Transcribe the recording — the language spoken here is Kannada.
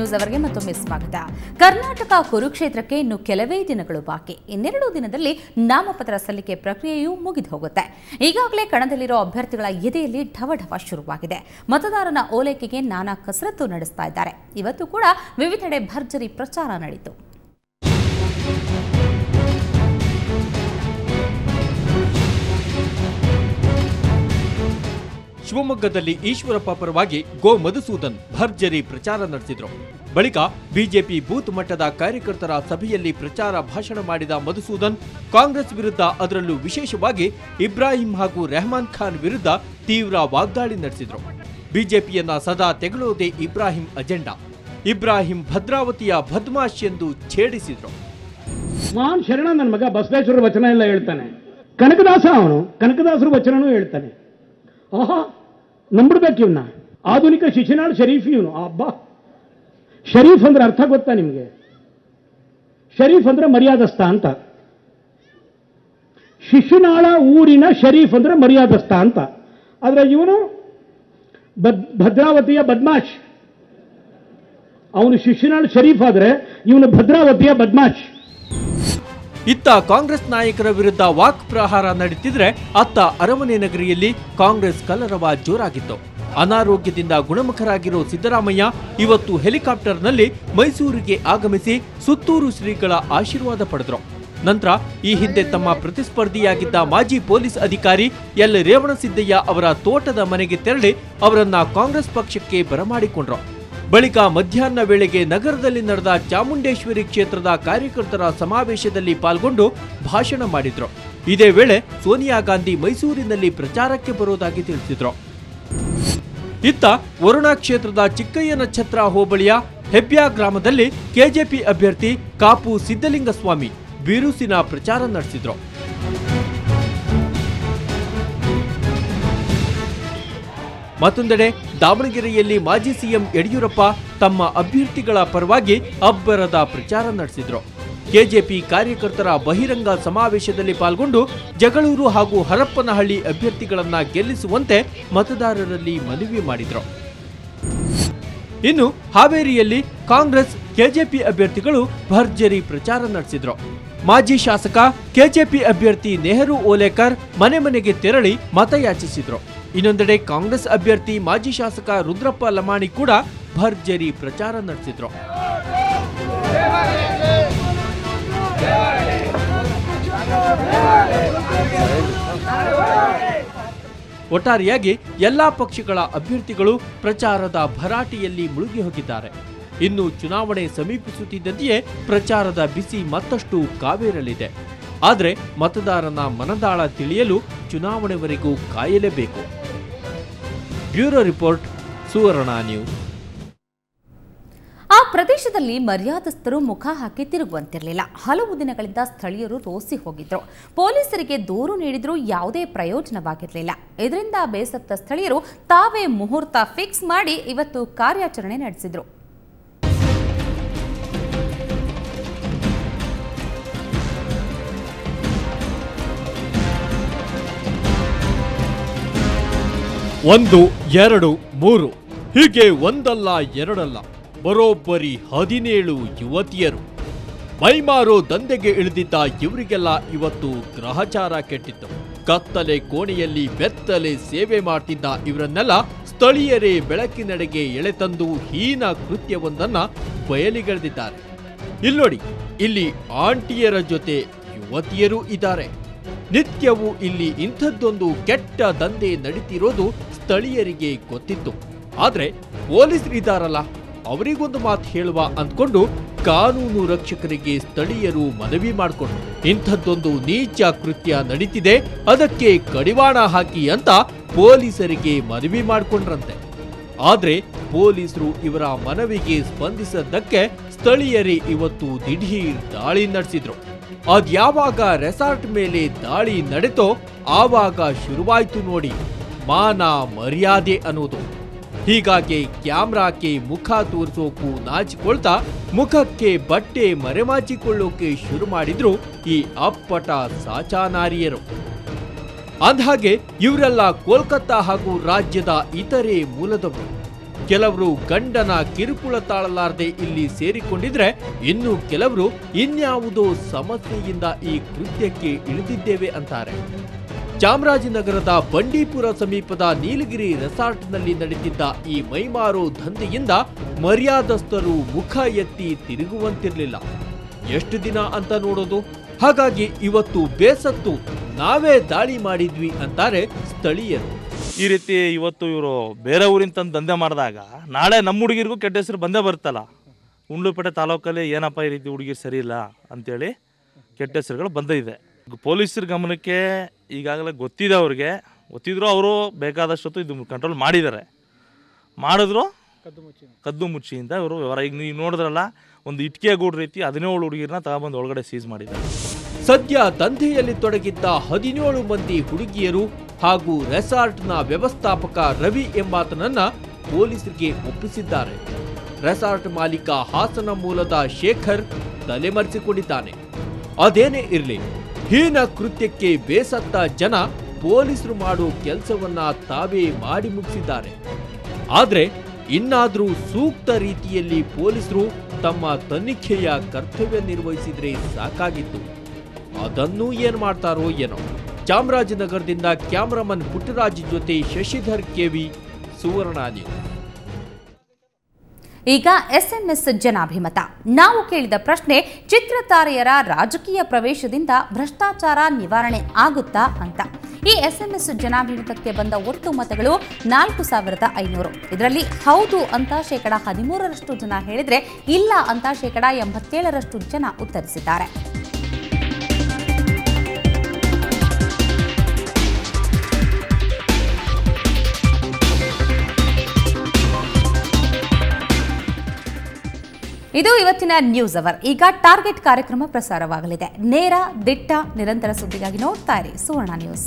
ನ್ಯೂಸ್ ಅವರಿಗೆ ಮತ್ತೊಮ್ಮೆ ಸ್ವಾಗತ. ಕರ್ನಾಟಕ ಕುರುಕ್ಷೇತ್ರಕ್ಕೆ ಇನ್ನು ಕೆಲವೇ ದಿನಗಳು ಬಾಕಿ. ಇನ್ನೆರಡು ದಿನದಲ್ಲಿ ನಾಮಪತ್ರ ಸಲ್ಲಿಕೆ ಪ್ರಕ್ರಿಯೆಯೂ ಮುಗಿದು ಹೋಗುತ್ತೆ. ಈಗಾಗಲೇ ಕಣದಲ್ಲಿರೋ ಅಭ್ಯರ್ಥಿಗಳ ಎದೆಯಲ್ಲಿ ಢವಢವ ಶುರುವಾಗಿದೆ. ಮತದಾರನ ಓಲೈಕೆಗೆ ನಾನಾ ಕಸರತ್ತು ನಡೆಸ್ತಾ ಇದ್ದಾರೆ. ಇವತ್ತು ಕೂಡ ವಿವಿಧೆಡೆ ಭರ್ಜರಿ ಪ್ರಚಾರ ನಡೆಯಿತು. ಶಿವಮೊಗ್ಗದಲ್ಲಿ ಈಶ್ವರಪ್ಪ ಪರವಾಗಿ ಗೋ ಮಧುಸೂದನ್ ಭರ್ಜರಿ ಪ್ರಚಾರ ನಡೆಸಿದ್ರು. ಬಳಿಕ ಬಿಜೆಪಿ ಬೂತ್ ಮಟ್ಟದ ಕಾರ್ಯಕರ್ತರ ಸಭೆಯಲ್ಲಿ ಪ್ರಚಾರ ಭಾಷಣ ಮಾಡಿದ ಮಧುಸೂದನ್ ಕಾಂಗ್ರೆಸ್ ವಿರುದ್ಧ, ಅದರಲ್ಲೂ ವಿಶೇಷವಾಗಿ ಇಬ್ರಾಹಿಂ ಹಾಗೂ ರೆಹಮಾನ್ ಖಾನ್ ವಿರುದ್ಧ ತೀವ್ರ ವಾಗ್ದಾಳಿ ನಡೆಸಿದ್ರು. ಬಿಜೆಪಿಯನ್ನ ಸದಾ ತೆಗಳುವುದೇ ಇಬ್ರಾಹಿಂ ಅಜೆಂಡಾ. ಇಬ್ರಾಹಿಂ ಭದ್ರಾವತಿಯ ಬದ್ಮಾಶ್ ಎಂದು ಛೇಡಿಸಿದ್ರು. ಮಹಾನ್ ಶರಣ ನನ್ನ ಮಗ ಬಸವೇಶ್ವರ ವಚನ ಎಲ್ಲ ಹೇಳ್ತಾನೆ, ಕನಕದಾಸ ಅವನು ಕನಕದಾಸರ ವಚನನೂ ಹೇಳ್ತಾನೆ. ಆಹಾ, ನಂಬಿಡ್ಬೇಕು ಇವನ್ನ. ಆಧುನಿಕ ಶಿಶುನಾಳ್ ಶರೀಫ್ ಇವನು. ಅಬ್ಬಾ, ಶರೀಫ್ ಅಂದ್ರೆ ಅರ್ಥ ಗೊತ್ತಾ ನಿಮ್ಗೆ? ಶರೀಫ್ ಅಂದ್ರೆ ಮರ್ಯಾದಸ್ಥ ಅಂತ. ಶಿಶುನಾಳ ಊರಿನ ಶರೀಫ್ ಅಂದ್ರೆ ಮರ್ಯಾದಸ್ಥ ಅಂತ. ಆದ್ರೆ ಇವನು ಭದ್ರಾವತಿಯ ಬದ್ಮಾಶ್. ಅವನು ಶಿಶುನಾಳ್ ಶರೀಫ್ ಆದ್ರೆ ಇವನು ಭದ್ರಾವತಿಯ ಬದ್ಮಾಶ್. ಇತ್ತ ಕಾಂಗ್ರೆಸ್ ನಾಯಕರ ವಿರುದ್ಧ ವಾಕ್ ಪ್ರಹಾರ ನಡೆಯುತ್ತಿದ್ರೆ, ಅತ್ತ ಅರಮನೆ ನಗರಿಯಲ್ಲಿ ಕಾಂಗ್ರೆಸ್ ಕಲರವ ಜೋರಾಗಿತ್ತು. ಅನಾರೋಗ್ಯದಿಂದ ಗುಣಮುಖರಾಗಿರೋ ಸಿದ್ದರಾಮಯ್ಯ ಇವತ್ತು ಹೆಲಿಕಾಪ್ಟರ್ನಲ್ಲಿ ಮೈಸೂರಿಗೆ ಆಗಮಿಸಿ ಸುತ್ತೂರು ಶ್ರೀಗಳ ಆಶೀರ್ವಾದ ಪಡೆದ್ರು. ನಂತರ ಈ ಹಿಂದೆ ತಮ್ಮ ಪ್ರತಿಸ್ಪರ್ಧಿಯಾಗಿದ್ದ ಮಾಜಿ ಪೊಲೀಸ್ ಅಧಿಕಾರಿ ಎಲ್ ರೇವಣಸಿದ್ದಯ್ಯ ಅವರ ತೋಟದ ಮನೆಗೆ ತೆರಳಿ ಅವರನ್ನ ಕಾಂಗ್ರೆಸ್ ಪಕ್ಷಕ್ಕೆ ಬರಮಾಡಿಕೊಂಡ್ರು. ಬಳಿಕ ಮಧ್ಯಾಹ್ನ ವೇಳೆಗೆ ನಗರದಲ್ಲಿ ನಡೆದ ಚಾಮುಂಡೇಶ್ವರಿ ಕ್ಷೇತ್ರದ ಕಾರ್ಯಕರ್ತರ ಸಮಾವೇಶದಲ್ಲಿ ಪಾಲ್ಗೊಂಡು ಭಾಷಣ ಮಾಡಿದ್ರು. ಇದೇ ವೇಳೆ ಸೋನಿಯಾ ಗಾಂಧಿ ಮೈಸೂರಿನಲ್ಲಿ ಪ್ರಚಾರಕ್ಕೆ ಬರುವುದಾಗಿ ತಿಳಿಸಿದ್ರು. ಇತ್ತ ವರುಣಾ ಕ್ಷೇತ್ರದ ಚಿಕ್ಕಯ್ಯನಛತ್ರ ಹೋಬಳಿಯ ಹೆಬ್ಬ್ಯಾ ಗ್ರಾಮದಲ್ಲಿ ಕೆಜೆಪಿ ಅಭ್ಯರ್ಥಿ ಕಾಪು ಸಿದ್ದಲಿಂಗಸ್ವಾಮಿ ಬಿರುಸಿನ ಪ್ರಚಾರ ನಡೆಸಿದ್ರು. ಮತ್ತೊಂದೆಡೆ ದಾವಣಗೆರೆಯಲ್ಲಿ ಮಾಜಿ ಸಿಎಂ ಯಡಿಯೂರಪ್ಪ ತಮ್ಮ ಅಭ್ಯರ್ಥಿಗಳ ಪರವಾಗಿ ಅಬ್ಬರದ ಪ್ರಚಾರ ನಡೆಸಿದ್ರು. ಕೆಜೆಪಿ ಕಾರ್ಯಕರ್ತರ ಬಹಿರಂಗ ಸಮಾವೇಶದಲ್ಲಿ ಪಾಲ್ಗೊಂಡು ಜಗಳೂರು ಹಾಗೂ ಹರಪ್ಪನಹಳ್ಳಿ ಅಭ್ಯರ್ಥಿಗಳನ್ನ ಗೆಲ್ಲಿಸುವಂತೆ ಮತದಾರರಲ್ಲಿ ಮನವಿ ಮಾಡಿದ್ರು. ಇನ್ನು ಹಾವೇರಿಯಲ್ಲಿ ಕಾಂಗ್ರೆಸ್ ಕೆಜೆಪಿ ಅಭ್ಯರ್ಥಿಗಳು ಭರ್ಜರಿ ಪ್ರಚಾರ ನಡೆಸಿದ್ರು. ಮಾಜಿ ಶಾಸಕ ಕೆಜೆಪಿ ಅಭ್ಯರ್ಥಿ ನೆಹರು ಓಲೇಕರ್ ಮನೆ ಮನೆಗೆ ತೆರಳಿ ಮತಯಾಚಿಸಿದ್ರು. ಇನ್ನೊಂದೆಡೆ ಕಾಂಗ್ರೆಸ್ ಅಭ್ಯರ್ಥಿ ಮಾಜಿ ಶಾಸಕ ರುದ್ರಪ್ಪ ಲಮಾಣಿ ಕೂಡ ಭರ್ಜರಿ ಪ್ರಚಾರ ನಡೆಸಿದ್ರು. ಒಟ್ಟಾರೆಯಾಗಿ ಎಲ್ಲಾ ಪಕ್ಷಗಳ ಅಭ್ಯರ್ಥಿಗಳು ಪ್ರಚಾರದ ಭರಾಟೆಯಲ್ಲಿ ಮುಳುಗಿ ಹೋಗಿದ್ದಾರೆ. ಇನ್ನು ಚುನಾವಣೆ ಸಮೀಪಿಸುತ್ತಿದ್ದಂತೆಯೇ ಪ್ರಚಾರದ ಬಿಸಿ ಮತ್ತಷ್ಟು ಕಾವೇರಲಿದೆ. ಆದರೆ ಮತದಾರನ ಮನದಾಳ ತಿಳಿಯಲು ಚುನಾವಣೆವರೆಗೂ ಕಾಯಲೇಬೇಕು. ಬ್ಯೂರೋ ರಿಪೋರ್ಟ್, ಸುವರ್ಣ ನ್ಯೂಸ್. ಆ ಪ್ರದೇಶದಲ್ಲಿ ಮರ್ಯಾದಸ್ಥರು ಮುಖ ಹಾಕಿ ತಿರುಗುವಂತಿರಲಿಲ್ಲ. ಹಲವು ದಿನಗಳಿಂದ ಸ್ಥಳೀಯರು ರೋಸಿ ಹೋಗಿದ್ರು. ಪೊಲೀಸರಿಗೆ ದೂರು ನೀಡಿದ್ರೂ ಯಾವುದೇ ಪ್ರಯೋಜನವಾಗಿರಲಿಲ್ಲ. ಇದರಿಂದ ಬೇಸತ್ತ ಸ್ಥಳೀಯರು ತಾವೇ ಮುಹೂರ್ತ ಫಿಕ್ಸ್ ಮಾಡಿ ಇವತ್ತು ಕಾರ್ಯಾಚರಣೆ ನಡೆಸಿದ್ರು. ಒಂದು, ಎರಡು, ಮೂರು, ಹೀಗೆ ಒಂದಲ್ಲ ಎರಡಲ್ಲ, ಬರೋಬ್ಬರಿ 17 ಯುವತಿಯರು ಮೈಮಾರೋ ದಂಧೆಗೆ ಇಳಿದಿದ್ದ ಇವರಿಗೆಲ್ಲ ಇವತ್ತು ಗ್ರಹಚಾರ ಕೆಟ್ಟಿತ್ತು. ಕತ್ತಲೆ ಕೋಣೆಯಲ್ಲಿ ಬೆತ್ತಲೆ ಸೇವೆ ಮಾಡ್ತಿದ್ದ ಇವರನ್ನೆಲ್ಲ ಸ್ಥಳೀಯರೇ ಬೆಳಕಿನೆಡೆಗೆ ಎಳೆತಂದು ಹೀನ ಕೃತ್ಯವೊಂದನ್ನ ಬಯಲಿಗೆಳೆದಿದ್ದಾರೆ. ಇಲ್ಲೋಡಿ, ಇಲ್ಲಿ ಆಂಟಿಯರ ಜೊತೆ ಯುವತಿಯರೂ ಇದ್ದಾರೆ. ನಿತ್ಯವೂ ಇಲ್ಲಿ ಇಂಥದ್ದೊಂದು ಕೆಟ್ಟ ದಂಧೆ ನಡೀತಿರೋದು ಸ್ಥಳೀಯರಿಗೆ ಗೊತ್ತಿತ್ತು. ಆದ್ರೆ ಪೊಲೀಸರಿದ್ದಾರಲ್ಲ, ಅವರಿಗೊಂದು ಮಾತು ಹೇಳುವ ಅಂದ್ಕೊಂಡು ಕಾನೂನು ರಕ್ಷಕರಿಗೆ ಸ್ಥಳೀಯರು ಮನವಿ ಮಾಡಿಕೊಂಡ್ರು. ಇಂಥದ್ದೊಂದು ನೀಚ ಕೃತ್ಯ ನಡೀತಿದೆ, ಅದಕ್ಕೆ ಕಡಿವಾಣ ಹಾಕಿ ಅಂತ ಪೊಲೀಸರಿಗೆ ಮನವಿ ಮಾಡಿಕೊಂಡ್ರಂತೆ. ಆದ್ರೆ ಪೊಲೀಸರು ಇವರ ಮನವಿಗೆ ಸ್ಪಂದಿಸದ್ದಕ್ಕೆ ಸ್ಥಳೀಯರೇ ಇವತ್ತು ದಿಢೀರ್ ದಾಳಿ ನಡೆಸಿದ್ರು. ಅದ್ಯಾವಾಗ ರೆಸಾರ್ಟ್ ಮೇಲೆ ದಾಳಿ ನಡೆತೋ ಆವಾಗ ಶುರುವಾಯ್ತು ನೋಡಿ ಮಾನ ಮರ್ಯಾದೆ ಅನ್ನೋದು. ಹೀಗಾಗಿ ಕ್ಯಾಮ್ರಾಕ್ಕೆ ಮುಖ ತೋರಿಸೋಕು ನಾಚಿಕೊಳ್ತಾ ಮುಖಕ್ಕೆ ಬಟ್ಟೆ ಮರೆಮಾಚಿಕೊಳ್ಳೋಕೆ ಶುರು ಮಾಡಿದ್ರು ಈ ಅಪ್ಪಟ ಸಾಚಾನಾರಿಯರು. ಅಂದ್ಹಾಗೆ ಇವರೆಲ್ಲ ಕೋಲ್ಕತ್ತಾ ಹಾಗೂ ರಾಜ್ಯದ ಇತರೆ ಮೂಲದವರು. ಕೆಲವರು ಗಂಡನ ಕಿರುಕುಳ ತಾಳಲಾರದೆ ಇಲ್ಲಿ ಸೇರಿಕೊಂಡಿದ್ರೆ ಇನ್ನು ಕೆಲವರು ಇನ್ಯಾವುದೋ ಸಮಸ್ಯೆಯಿಂದ ಈ ಕೃತ್ಯಕ್ಕೆ ಇಳಿದಿದ್ದೇವೆ ಅಂತಾರೆ. ಚಾಮರಾಜನಗರದ ಬಂಡೀಪುರ ಸಮೀಪದ ನೀಲಗಿರಿ ರೆಸಾರ್ಟ್ನಲ್ಲಿ ನಡೆದಿದ್ದ ಈ ಮೈಮಾರೋ ದಂಧೆಯಿಂದ ಮರ್ಯಾದಸ್ಥರು ಮುಖ ಎತ್ತಿ ತಿರುಗುವಂತಿರಲಿಲ್ಲ. ಎಷ್ಟು ದಿನ ಅಂತ ನೋಡೋದು? ಹಾಗಾಗಿ ಇವತ್ತು ಬೇಸತ್ತು ನಾವೇ ದಾಳಿ ಮಾಡಿದ್ವಿ ಅಂತಾರೆ ಸ್ಥಳೀಯರು. ಈ ರೀತಿ ಇವತ್ತು ಇವರು ಬೇರೆ ಊರಿನ ತಂದು ದಂಧೆ ಮಾಡಿದಾಗ ನಾಳೆ ನಮ್ಮ ಹುಡುಗಿರಿಗೂ ಕೆಟ್ಟ ಹೆಸರು ಬಂದೇ ಬರುತ್ತಲ್ಲ. ಉಂಡ್ಲುಪೇಟೆ ತಾಲೂಕಲ್ಲಿ ಏನಪ್ಪ ಈ ರೀತಿ ಹುಡುಗಿರು ಸರಿ ಇಲ್ಲ ಅಂತೇಳಿ ಕೆಟ್ಟ ಹೆಸರುಗಳು ಬಂದಿದೆ. ಪೊಲೀಸರ ಗಮನಕ್ಕೆ ಈಗಾಗಲೇ ಗೊತ್ತಿದೆ, ಅವ್ರಿಗೆ ಗೊತ್ತಿದ್ರು ಅವರು ಬೇಕಾದಷ್ಟು ಇದು ಕಂಟ್ರೋಲ್ ಮಾಡಿದ್ದಾರೆ. ಮಾಡಿದ್ರು ಕದ್ದು ಮುಚ್ಚಿಯಿಂದ ಇವರು ವ್ಯವಹಾರ. ಈಗ ನೀವು ನೋಡಿದ್ರಲ್ಲ, ಒಂದು ಇಟ್ಕೆ ಗೂಡು ರೀತಿ 17 ಹುಡುಗಿರನ್ನ ತಗೊಬಂದು ಒಳಗಡೆ ಸೀಸ್ ಮಾಡಿದ್ದಾರೆ. ಸದ್ಯ ದಂಧೆಯಲ್ಲಿ ತೊಡಗಿದ್ದ 17 ಮಂದಿ ಹುಡುಗಿಯರು ಹಾಗೂ ರೆಸಾರ್ಟ್ನ ವ್ಯವಸ್ಥಾಪಕ ರವಿ ಎಂಬಾತನನ್ನ ಪೊಲೀಸರಿಗೆ ಒಪ್ಪಿಸಿದ್ದಾರೆ. ರೆಸಾರ್ಟ್ ಮಾಲೀಕ ಹಾಸನ ಮೂಲದ ಶೇಖರ್ ತಲೆಮರೆಸಿಕೊಂಡಿದ್ದಾನೆ. ಅದೇನೇ ಇರಲಿ, ಹೀನ ಕೃತ್ಯಕ್ಕೆ ಬೇಸತ್ತ ಜನ ಪೊಲೀಸರು ಮಾಡೋ ಕೆಲಸವನ್ನ ತಾವೇ ಮಾಡಿ ಮುಗಿಸಿದ್ದಾರೆ. ಆದ್ರೆ ಇನ್ನಾದ್ರೂ ಸೂಕ್ತ ರೀತಿಯಲ್ಲಿ ಪೊಲೀಸರು ತಮ್ಮ ತನಿಖೆಯ ಕರ್ತವ್ಯ ನಿರ್ವಹಿಸಿದ್ರೆ ಸಾಕಾಗಿತ್ತು. ಅದನ್ನೂ ಏನ್ ಮಾಡ್ತಾರೋ ಏನೋ. ಚಾಮರಾಜನಗರದಿಂದ ಕ್ಯಾಮರಾಮನ್ ಪುಟ್ಟರಾಜ್ ಜೊತೆ ಶಶಿಧರ್ ಕೆವಿ, ಸುವರ್ಣ ನ್ಯೂಸ್. ಈಗ SMS ಜನಾಭಿಮತ. ನಾವು ಕೇಳಿದ ಪ್ರಶ್ನೆ, ಚಿತ್ರತಾರೆಯರ ರಾಜಕೀಯ ಪ್ರವೇಶದಿಂದ ಭ್ರಷ್ಟಾಚಾರ ನಿವಾರಣೆ ಆಗುತ್ತಾ ಅಂತ. ಈ SMS ಜನಾಭಿಮತಕ್ಕೆ ಬಂದ ಒಟ್ಟು ಮತಗಳು 4500. ಇದರಲ್ಲಿ ಹೌದು ಅಂತ 13% ಜನ ಹೇಳಿದ್ರೆ, ಇಲ್ಲ ಅಂತ 87% ಜನ ಉತ್ತರಿಸಿದ್ದಾರೆ. ಇದು ಇವತ್ತಿನ ನ್ಯೂಸ್ ಅವರ್. ಈಗ ಟಾರ್ಗೆಟ್ ಕಾರ್ಯಕ್ರಮ ಪ್ರಸಾರವಾಗಲಿದೆ. ನೇರ, ದಿಟ್ಟ, ನಿರಂತರ ಸುದ್ದಿಗಾಗಿ ನೋಡ್ತಾ ಇರಿ ಸುವರ್ಣ ನ್ಯೂಸ್.